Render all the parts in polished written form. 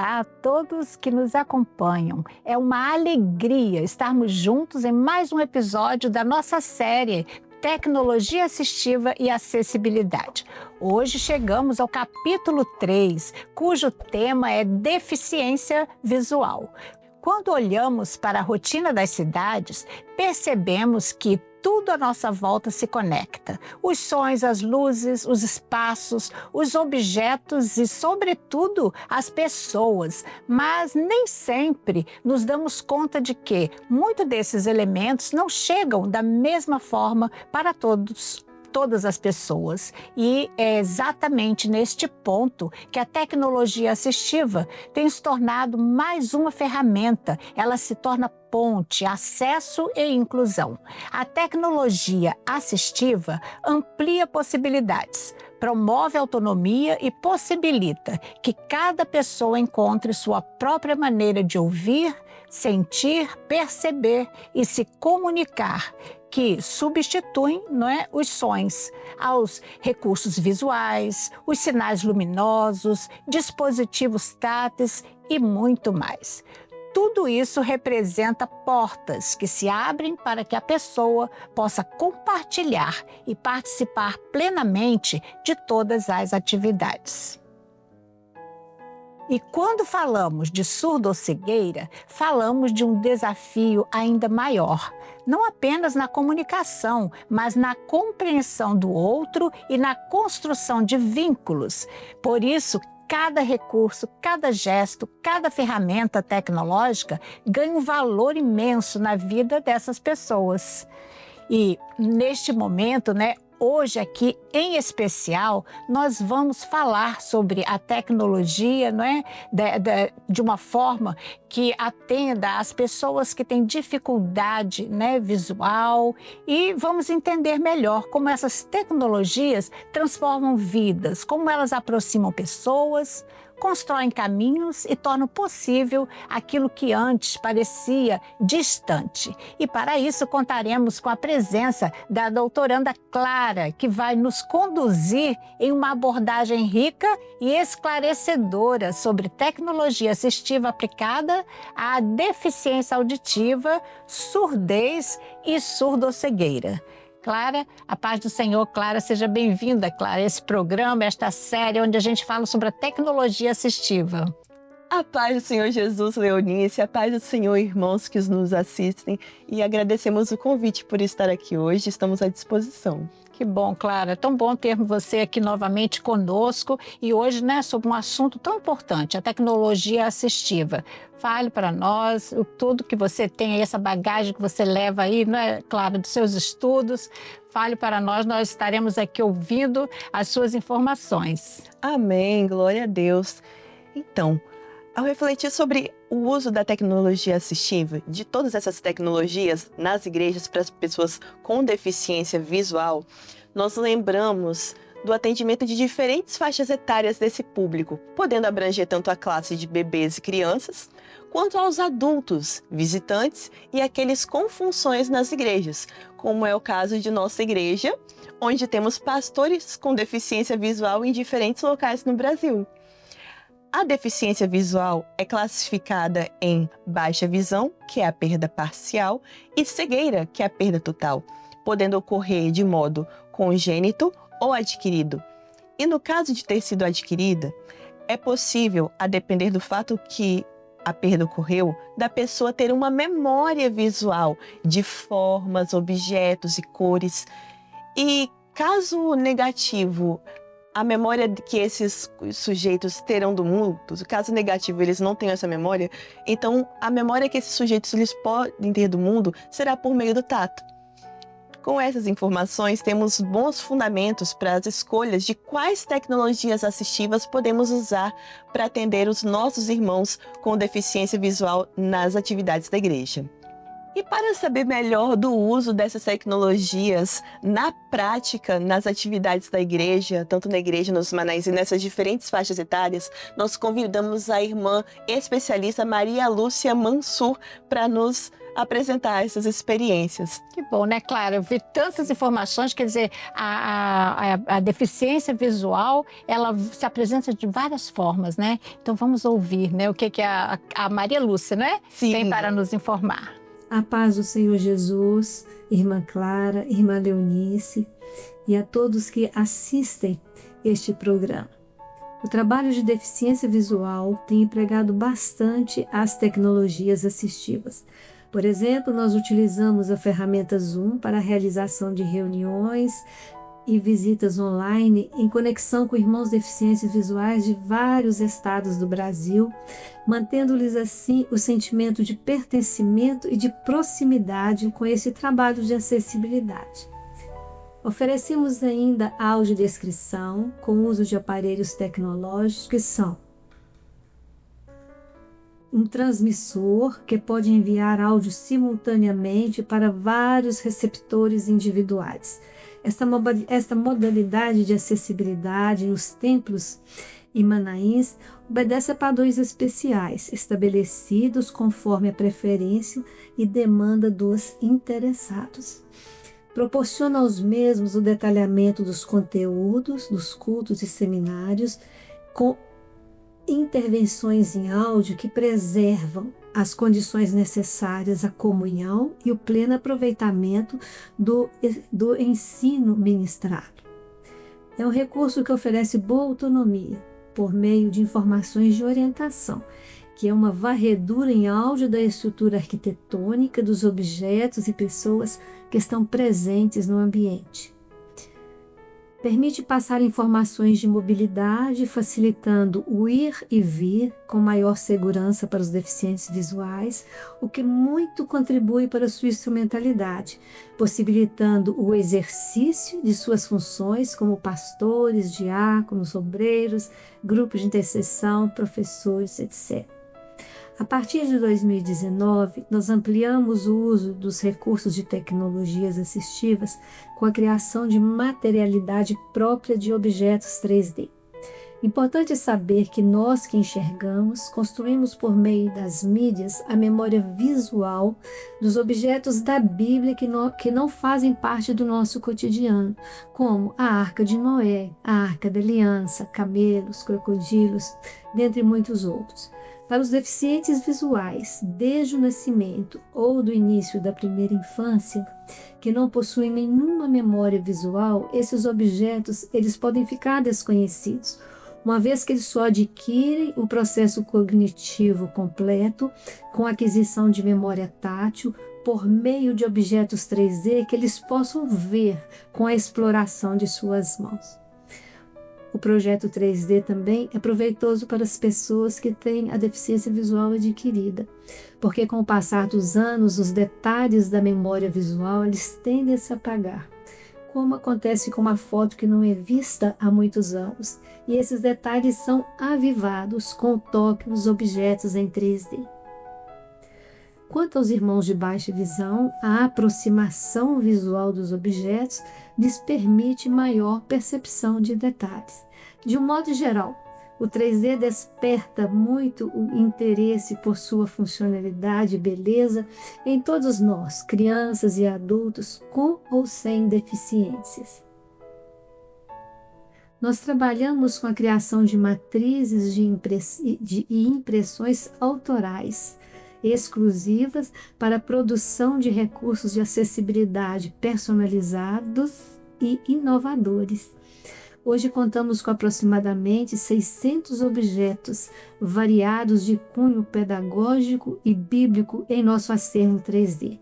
Olá a todos que nos acompanham. É uma alegria estarmos juntos em mais um episódio da nossa série Tecnologia Assistiva e Acessibilidade. Hoje chegamos ao capítulo 3, cujo tema é deficiência visual. Quando olhamos para a rotina das cidades, percebemos que tudo à nossa volta se conecta. Os sons, as luzes, os espaços, os objetos e, sobretudo, as pessoas. Mas nem sempre nos damos conta de que muitos desses elementos não chegam da mesma forma para todas as pessoas. E é exatamente neste ponto que a tecnologia assistiva tem se tornado mais uma ferramenta. Ela se torna ponte, acesso e inclusão. A tecnologia assistiva amplia possibilidades, promove autonomia e possibilita que cada pessoa encontre sua própria maneira de ouvir, sentir, perceber e se comunicar, que substituem, os sons, aos recursos visuais, os sinais luminosos, dispositivos táteis e muito mais. Tudo isso representa portas que se abrem para que a pessoa possa compartilhar e participar plenamente de todas as atividades. E quando falamos de surdo-cegueira, falamos de um desafio ainda maior, não apenas na comunicação, mas na compreensão do outro e na construção de vínculos. Por isso, cada recurso, cada gesto, cada ferramenta tecnológica ganha um valor imenso na vida dessas pessoas. E neste momento, hoje aqui em especial, nós vamos falar sobre a tecnologia, de uma forma que atenda às pessoas que têm dificuldade, visual, e vamos entender melhor como essas tecnologias transformam vidas, como elas aproximam pessoas, constroem caminhos e tornam possível aquilo que antes parecia distante. E para isso contaremos com a presença da doutoranda Clara, que vai nos conduzir em uma abordagem rica e esclarecedora sobre tecnologia assistiva aplicada à deficiência auditiva, surdez e surdo-cegueira. Clara, a paz do Senhor. Clara, seja bem-vinda, Clara, a esse programa, esta série onde a gente fala sobre a tecnologia assistiva. A paz do Senhor Jesus, Leonice, a paz do Senhor, irmãos que nos assistem, e agradecemos o convite por estar aqui hoje, estamos à disposição. Que bom, Clara, é tão bom ter você aqui novamente conosco e hoje, sobre um assunto tão importante, a tecnologia assistiva. Fale para nós tudo que você tem aí, essa bagagem que você leva aí, Clara, dos seus estudos. Fale para nós estaremos aqui ouvindo as suas informações. Amém, glória a Deus. Então, ao refletir sobre o uso da tecnologia assistiva, de todas essas tecnologias nas igrejas para as pessoas com deficiência visual, nós lembramos do atendimento de diferentes faixas etárias desse público, podendo abranger tanto a classe de bebês e crianças, quanto aos adultos, visitantes e aqueles com funções nas igrejas, como é o caso de nossa igreja, onde temos pastores com deficiência visual em diferentes locais no Brasil. A deficiência visual é classificada em baixa visão, que é a perda parcial, e cegueira, que é a perda total, podendo ocorrer de modo congênito ou adquirido. E no caso de ter sido adquirida, é possível, a depender do fato que a perda ocorreu, da pessoa ter uma memória visual de formas, objetos e cores. E caso negativo, a memória que esses sujeitos terão do mundo, caso negativo eles não tenham essa memória, então a memória que esses sujeitos eles podem ter do mundo será por meio do tato. Com essas informações, temos bons fundamentos para as escolhas de quais tecnologias assistivas podemos usar para atender os nossos irmãos com deficiência visual nas atividades da igreja. E para saber melhor do uso dessas tecnologias na prática, nas atividades da igreja, tanto na igreja, nos manáis e nessas diferentes faixas etárias, nós convidamos a irmã especialista Maria Lúcia Mansur para nos apresentar essas experiências. Que bom, né, Clara? Eu vi tantas informações, quer dizer, a deficiência visual, ela se apresenta de várias formas, né? Então vamos ouvir, né, o que a Maria Lúcia, né, Sim. tem para nos informar. A paz do Senhor Jesus, irmã Clara, irmã Leonice e a todos que assistem este programa. O trabalho de deficiência visual tem empregado bastante as tecnologias assistivas. Por exemplo, nós utilizamos a ferramenta Zoom para a realização de reuniões e visitas online em conexão com irmãos deficientes visuais de vários estados do Brasil, mantendo-lhes assim o sentimento de pertencimento e de proximidade com esse trabalho de acessibilidade. Oferecemos ainda audiodescrição com o uso de aparelhos tecnológicos que são um transmissor que pode enviar áudio simultaneamente para vários receptores individuais. Esta modalidade de acessibilidade nos templos e manaís obedece a padrões especiais, estabelecidos conforme a preferência e demanda dos interessados. Proporciona aos mesmos o detalhamento dos conteúdos, dos cultos e seminários, com intervenções em áudio que preservam as condições necessárias à comunhão e o pleno aproveitamento do ensino ministrado. É um recurso que oferece boa autonomia por meio de informações de orientação, que é uma varredura em áudio da estrutura arquitetônica dos objetos e pessoas que estão presentes no ambiente. Permite passar informações de mobilidade, facilitando o ir e vir com maior segurança para os deficientes visuais, o que muito contribui para a sua instrumentalidade, possibilitando o exercício de suas funções como pastores, diáconos, obreiros, grupos de intercessão, professores, etc. A partir de 2019, nós ampliamos o uso dos recursos de tecnologias assistivas com a criação de materialidade própria de objetos 3D. Importante saber que nós que enxergamos, construímos por meio das mídias a memória visual dos objetos da Bíblia que não fazem parte do nosso cotidiano, como a Arca de Noé, a Arca da Aliança, camelos, crocodilos, dentre muitos outros. Para os deficientes visuais, desde o nascimento ou do início da primeira infância, que não possuem nenhuma memória visual, esses objetos eles podem ficar desconhecidos, uma vez que eles só adquirem o processo cognitivo completo com a aquisição de memória tátil por meio de objetos 3D que eles possam ver com a exploração de suas mãos. O projeto 3D também é proveitoso para as pessoas que têm a deficiência visual adquirida, porque com o passar dos anos, os detalhes da memória visual eles tendem a se apagar, como acontece com uma foto que não é vista há muitos anos, e esses detalhes são avivados com o toque nos objetos em 3D. Quanto aos irmãos de baixa visão, a aproximação visual dos objetos lhes permite maior percepção de detalhes. De um modo geral, o 3D desperta muito o interesse por sua funcionalidade e beleza em todos nós, crianças e adultos, com ou sem deficiências. Nós trabalhamos com a criação de matrizes e impressões autorais, exclusivas para a produção de recursos de acessibilidade personalizados e inovadores. Hoje contamos com aproximadamente 600 objetos variados de cunho pedagógico e bíblico em nosso acervo 3D.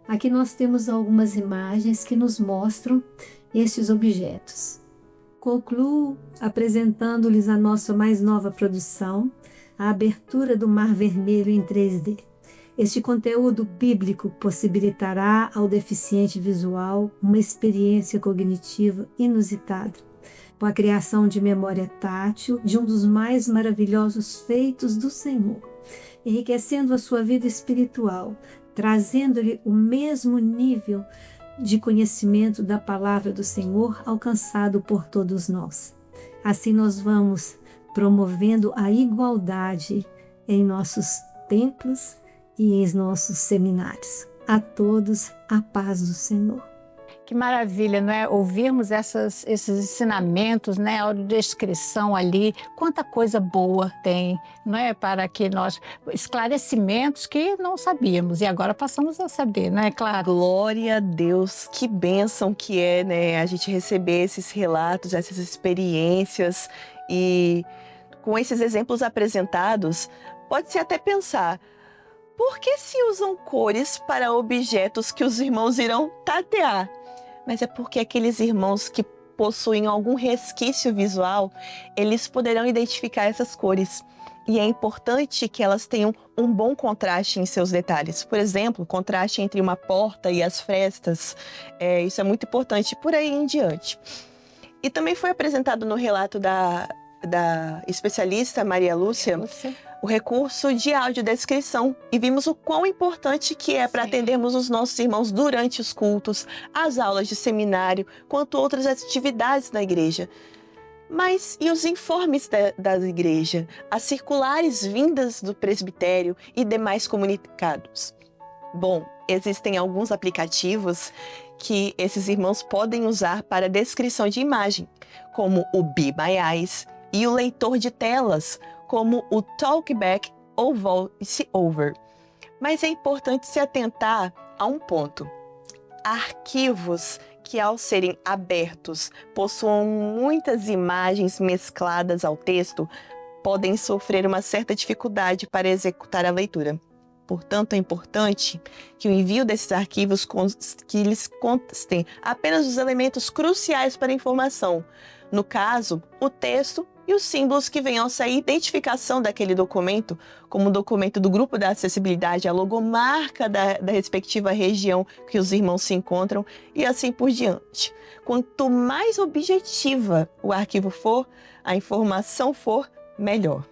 Aqui nós temos algumas imagens que nos mostram estes objetos. Concluo apresentando-lhes a nossa mais nova produção, a abertura do Mar Vermelho em 3D. Este conteúdo bíblico possibilitará ao deficiente visual uma experiência cognitiva inusitada, com a criação de memória tátil de um dos mais maravilhosos feitos do Senhor, enriquecendo a sua vida espiritual, trazendo-lhe o mesmo nível de conhecimento da palavra do Senhor alcançado por todos nós. Assim nós vamos promovendo a igualdade em nossos templos e em nossos seminários. A todos, a paz do Senhor. Que maravilha, não é? Ouvirmos esses ensinamentos, né? A audiodescrição ali, quanta coisa boa tem, não é? Para que nós, esclarecimentos que não sabíamos e agora passamos a saber, não é? Claro. Glória a Deus, que bênção que é, né? A gente receber esses relatos, essas experiências e com esses exemplos apresentados, pode-se até pensar, por que se usam cores para objetos que os irmãos irão tatear? Mas é porque aqueles irmãos que possuem algum resquício visual, eles poderão identificar essas cores. E é importante que elas tenham um bom contraste em seus detalhes. Por exemplo, contraste entre uma porta e as frestas. Isso é muito importante por aí em diante. E também foi apresentado no relato da especialista Maria Lúcia o recurso de audiodescrição e vimos o quão importante que é para atendermos os nossos irmãos durante os cultos, as aulas de seminário, quanto outras atividades na igreja. Mas e os informes da igreja, as circulares vindas do presbitério e demais comunicados? Bom, existem alguns aplicativos que esses irmãos podem usar para descrição de imagem, como o Be My Eyes, e o leitor de telas, como o Talkback ou Voice Over. Mas é importante se atentar a um ponto. Arquivos que, ao serem abertos, possuam muitas imagens mescladas ao texto, podem sofrer uma certa dificuldade para executar a leitura. Portanto, é importante que o envio desses arquivos que eles constem apenas os elementos cruciais para a informação. No caso, o texto e os símbolos que venham a identificação daquele documento, como o documento do grupo da acessibilidade, a logomarca da respectiva região que os irmãos se encontram e assim por diante. Quanto mais objetiva o arquivo for, a informação for, melhor.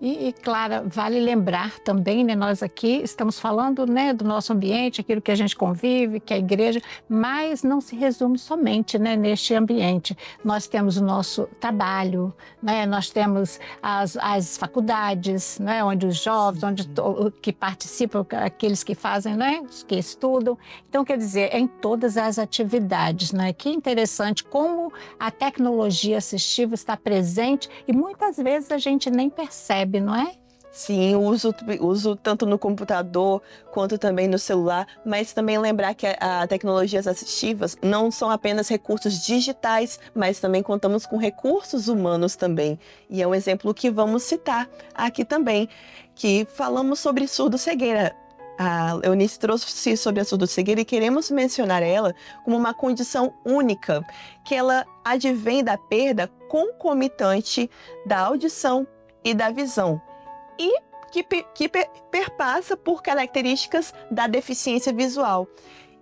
E Clara, vale lembrar também, né, nós aqui estamos falando, né, do nosso ambiente, aquilo que a gente convive, que é a igreja, mas não se resume somente, né, neste ambiente. Nós temos o nosso trabalho, né, nós temos as faculdades, né, onde os jovens, que participam, aqueles que fazem, né, que estudam. Então, quer dizer, é em todas as atividades, né? Que interessante como a tecnologia assistiva está presente e muitas vezes a gente nem percebe, não é? Sim, uso tanto no computador quanto também no celular, mas também lembrar que as tecnologias assistivas não são apenas recursos digitais, mas também contamos com recursos humanos também. E é um exemplo que vamos citar aqui também, que falamos sobre surdo-cegueira. A Eunice trouxe sobre a surdo-cegueira e queremos mencionar ela como uma condição única, que ela advém da perda concomitante da audição e da visão, e que perpassa por características da deficiência visual.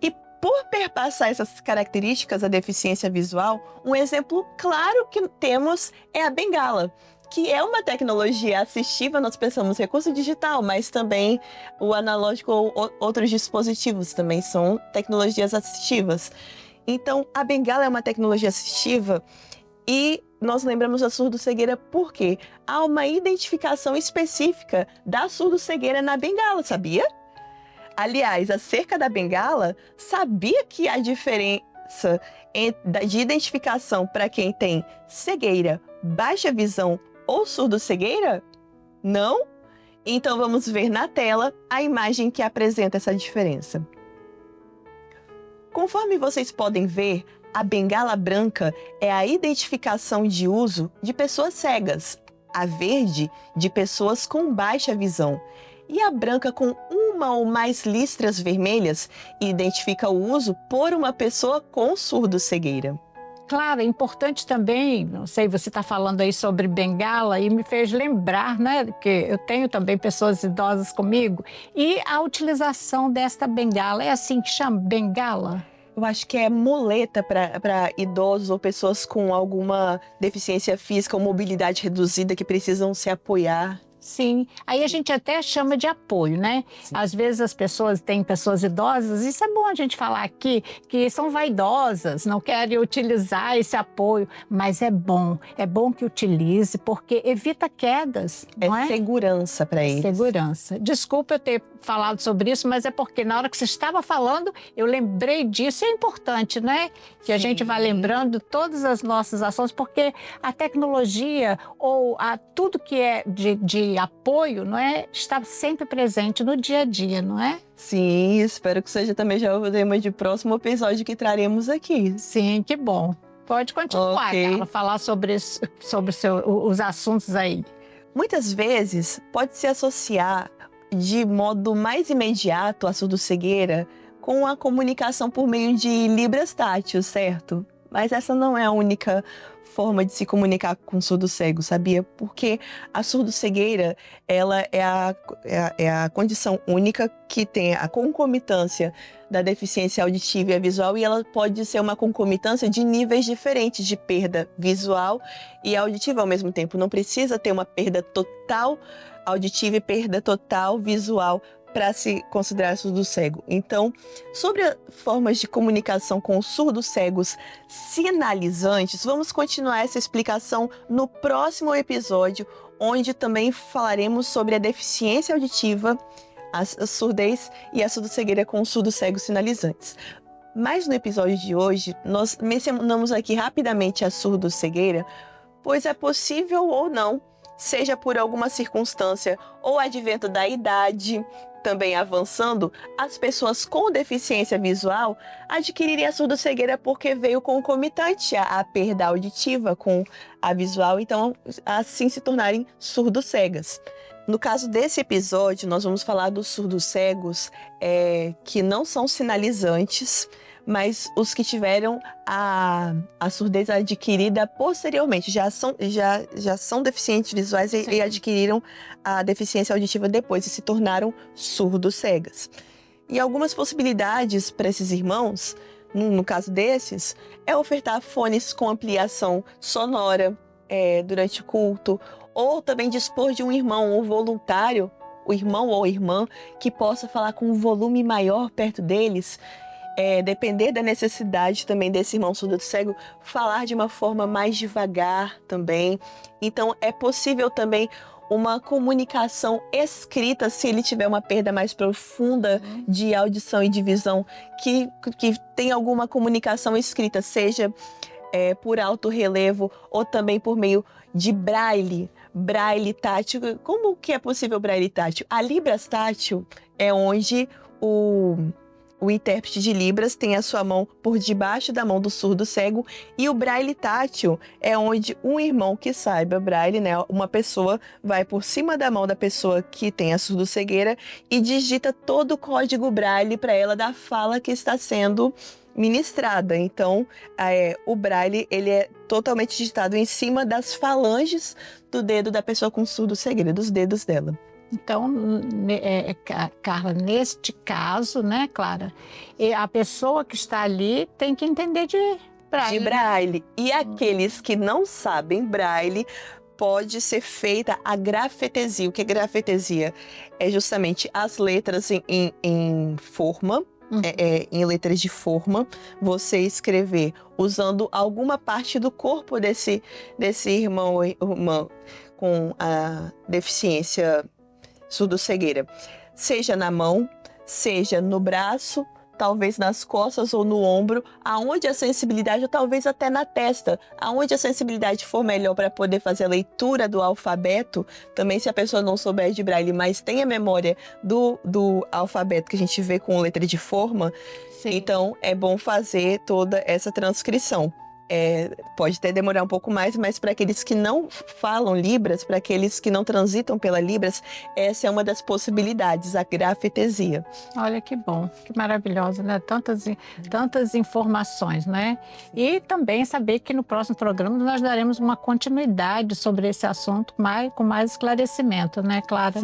E por perpassar essas características da deficiência visual, um exemplo claro que temos é a bengala, que é uma tecnologia assistiva, nós pensamos recurso digital, mas também o analógico ou outros dispositivos também são tecnologias assistivas. Então, a bengala é uma tecnologia assistiva e nós lembramos da surdo-cegueira porque há uma identificação específica da surdo-cegueira na bengala, sabia? Aliás, acerca da bengala, sabia que há diferença de identificação para quem tem cegueira, baixa visão ou surdo-cegueira? Não? Então vamos ver na tela a imagem que apresenta essa diferença. Conforme vocês podem ver, a bengala branca é a identificação de uso de pessoas cegas, a verde de pessoas com baixa visão e a branca com uma ou mais listras vermelhas identifica o uso por uma pessoa com surdo-cegueira. Claro, é importante também, não sei, você está falando aí sobre bengala e me fez lembrar, né, que eu tenho também pessoas idosas comigo e a utilização desta bengala, é assim que chama, bengala? Eu acho que é muleta para idosos ou pessoas com alguma deficiência física ou mobilidade reduzida que precisam se apoiar. Sim, aí a gente até chama de apoio, né? Sim. Às vezes as pessoas têm pessoas idosas, isso é bom a gente falar aqui, que são vaidosas, não querem utilizar esse apoio, mas é bom que utilize, porque evita quedas, não é? Segurança para eles. Segurança. Desculpa eu ter falado sobre isso, mas é porque na hora que você estava falando, eu lembrei disso, e é importante, né? Que a gente vai lembrando todas as nossas ações, porque a tecnologia ou tudo que é de apoio, não é, está sempre presente no dia a dia, não é? Sim, espero que seja também já o tema de próximo episódio que traremos aqui. Sim, que bom. Pode continuar, Carla, falar sobre os assuntos aí. Muitas vezes pode se associar de modo mais imediato a surdo-cegueira com a comunicação por meio de libras tátil, certo? Mas essa não é a única forma de se comunicar com surdo-cego, sabia? Porque a surdo-cegueira, ela é a condição única que tem a concomitância da deficiência auditiva e visual, e ela pode ser uma concomitância de níveis diferentes de perda visual e auditiva ao mesmo tempo. Não precisa ter uma perda total auditiva e perda total visual para se considerar surdo-cego. Então, sobre formas de comunicação com surdos-cegos sinalizantes, vamos continuar essa explicação no próximo episódio, onde também falaremos sobre a deficiência auditiva, a surdez e a surdo-cegueira com surdos-cegos sinalizantes. Mas no episódio de hoje, nós mencionamos aqui rapidamente a surdo-cegueira, pois é possível ou não, seja por alguma circunstância ou advento da idade, também avançando, as pessoas com deficiência visual adquirirem a surdo-cegueira porque veio concomitante a perda auditiva com a visual, então assim se tornarem surdo-cegas. No caso desse episódio, nós vamos falar dos surdos-cegos que não são sinalizantes, mas os que tiveram a surdez adquirida posteriormente, já são deficientes visuais e adquiriram a deficiência auditiva depois e se tornaram surdos-cegas. E algumas possibilidades para esses irmãos, no caso desses, é ofertar fones com ampliação sonora durante o culto, ou também dispor de um irmão ou voluntário, o irmão ou irmã, que possa falar com um volume maior perto deles, depender da necessidade também desse irmão surdo-cego, falar de uma forma mais devagar também. Então, é possível também uma comunicação escrita, se ele tiver uma perda mais profunda de audição e de visão, que tem alguma comunicação escrita, seja por alto relevo ou também por meio de braille tátil. Como que é possível braille tátil? A Libras tátil é onde o intérprete de Libras tem a sua mão por debaixo da mão do surdo-cego, e o braille tátil é onde um irmão que saiba braille, né, uma pessoa vai por cima da mão da pessoa que tem a surdo-cegueira e digita todo o código braille para ela da fala que está sendo ministrada. Então, o braille ele é totalmente digitado em cima das falanges do dedo da pessoa com surdo-cegueira, dos dedos dela. Então, Carla, neste caso, né, Clara, a pessoa que está ali tem que entender de braille. De braille. E aqueles que não sabem braille, pode ser feita a grafetesia. O que é grafetesia? É justamente as letras em forma, em letras de forma, você escrever usando alguma parte do corpo desse irmão ou irmã com a deficiência surdo-cegueira, seja na mão, seja no braço, talvez nas costas ou no ombro, aonde a sensibilidade, ou talvez até na testa, aonde a sensibilidade for melhor para poder fazer a leitura do alfabeto. Também, se a pessoa não souber de braille, mas tem a memória do alfabeto que a gente vê com letra de forma, sim, então é bom fazer toda essa transcrição. Pode até demorar um pouco mais, mas para aqueles que não falam Libras, para aqueles que não transitam pela Libras, essa é uma das possibilidades, a grafetesia. Olha que bom, que maravilhoso, né? Tantas informações, né? E também saber que no próximo programa nós daremos uma continuidade sobre esse assunto com mais esclarecimento, né, Clara?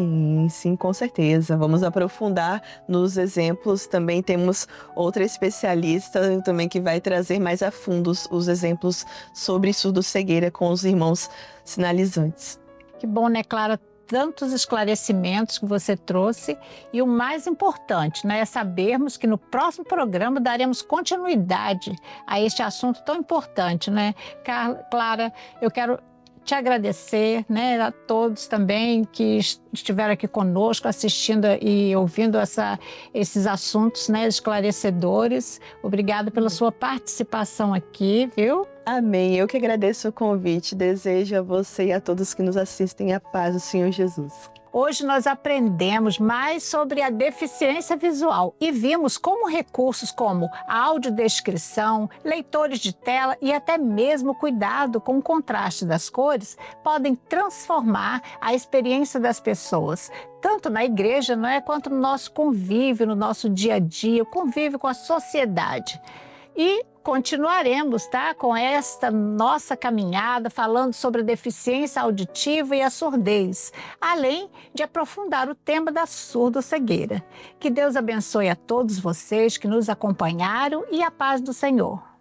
Sim, com certeza. Vamos aprofundar nos exemplos. Também temos outra especialista também que vai trazer mais a fundo os exemplos sobre surdo-cegueira com os irmãos sinalizantes. Que bom, né, Clara? tantos esclarecimentos que você trouxe e o mais importante, né, é sabermos que no próximo programa daremos continuidade a este assunto tão importante, né? Clara, eu quero te agradecer, né, a todos também que estiveram aqui conosco, assistindo e ouvindo esses assuntos, né, esclarecedores. Obrigada pela sua participação aqui, viu? Amém. Eu que agradeço o convite. Desejo a você e a todos que nos assistem a paz do Senhor Jesus. Hoje nós aprendemos mais sobre a deficiência visual e vimos como recursos como audiodescrição, leitores de tela e até mesmo cuidado com o contraste das cores podem transformar a experiência das pessoas, tanto na igreja, não é, quanto no nosso convívio, no nosso dia a dia, o convívio com a sociedade. E continuaremos, tá, com esta nossa caminhada falando sobre a deficiência auditiva e a surdez, além de aprofundar o tema da surdo-cegueira. Que Deus abençoe a todos vocês que nos acompanharam e a paz do Senhor.